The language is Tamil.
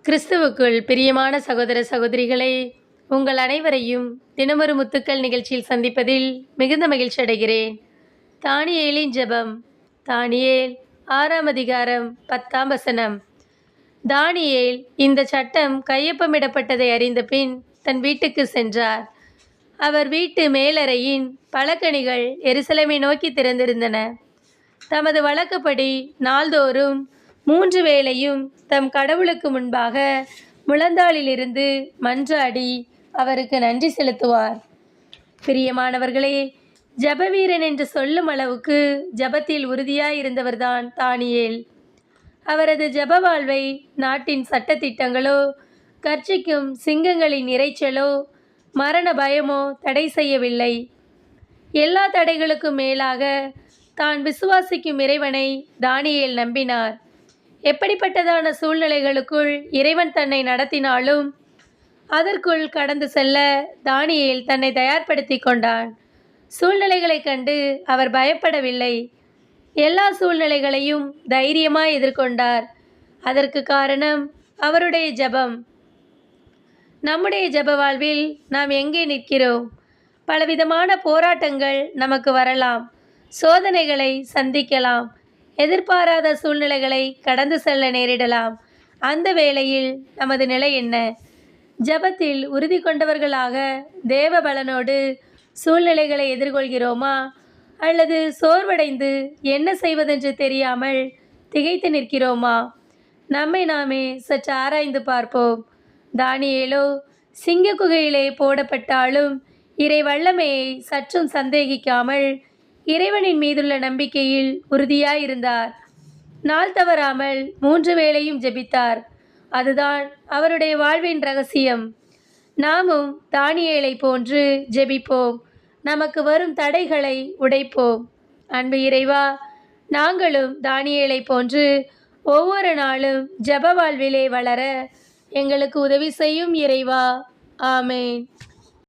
கிறிஸ்துவுக்குள் பிரியமான சகோதர சகோதரிகளே, உங்கள் அனைவரையும் தினமொரு முத்துக்கள் நிகழ்ச்சியில் சந்திப்பதில் மிகுந்த மகிழ்ச்சி அடைகிறேன். தானியேலின் ஜெபம். தானியேல் 6ஆம் அதிகாரம் 10ஆம் வசனம். தானியேல் இந்த சட்டம் கையொப்பமிடப்பட்டதை அறிந்த பின் தன் வீட்டுக்கு சென்றார். அவர் வீட்டு மேலறையின் பலகணிகள் எருசலேமை நோக்கி திறந்திருந்தன. தமது வழக்கப்படி நாள்தோறும் 3 வேளையும் தம் கடவுளுக்கு முன்பாக முழந்தாளிலிருந்து மன்றாடி அவருக்கு நன்றி செலுத்துவார். பிரியமானவர்களே, ஜபவீரன் என்று சொல்லும் அளவுக்கு ஜபத்தில் உறுதியாயிருந்தவர்தான் தானியேல். அவரது ஜப வாழ்வை நாட்டின் சட்டத்திட்டங்களோ, கர்ச்சிக்கும் சிங்கங்களின் இரைச்சலோ, மரண பயமோ தடை செய்யவில்லை. எல்லா தடைகளுக்கும் மேலாக தான் விசுவாசிக்கும் இறைவனை தானியேல் நம்பினார். எப்படிப்பட்டதான சூழ்நிலைகளுக்குள் இறைவன் தன்னை நடத்தினாலும் அதற்குள் கடந்து செல்ல தானியேல் தன்னை தயார்படுத்தி கொண்டான். சூழ்நிலைகளை கண்டு அவர் பயப்படவில்லை. எல்லா சூழ்நிலைகளையும் தைரியமாய் எதிர்கொண்டார். அதற்கு காரணம் அவருடைய ஜெபம். நம்முடைய ஜெப வாழ்வில் நாம் எங்கே நிற்கிறோம்? பலவிதமான போராட்டங்கள் நமக்கு வரலாம். சோதனைகளை சந்திக்கலாம். எதிர்பாராத சூழ்நிலைகளை கடந்து செல்ல நேரிடலாம். அந்த வேளையில் நமது நிலை என்ன? ஜபத்தில் உறுதி கொண்டவர்களாக தேவ பலனோடு சூழ்நிலைகளை எதிர்கொள்கிறோமா? அல்லது சோர்வடைந்து என்ன செய்வதென்று தெரியாமல் திகைத்து நிற்கிறோமா? நம்மை நாமே சற்று ஆராய்ந்து பார்ப்போம். தானியேலோ சிங்க குகையிலே போடப்பட்டாலும் இறை வல்லமையை சற்றும் சந்தேகிக்காமல் இறைவனின் மீதுள்ள நம்பிக்கையில் உறுதியாயிருந்தார். நாள் தவறாமல் 3 வேளையும் ஜெபித்தார். அதுதான் அவருடைய வாழ்வின் ரகசியம். நாமும் தானியேலை போன்று ஜெபிப்போம். நமக்கு வரும் தடைகளை உடைப்போம். அன்பு இறைவா, நாங்களும் தானியேலை போன்று ஒவ்வொரு நாளும் ஜெப வாழ்விலே வளர எங்களுக்கு உதவி செய்யும் இறைவா. ஆமேன்.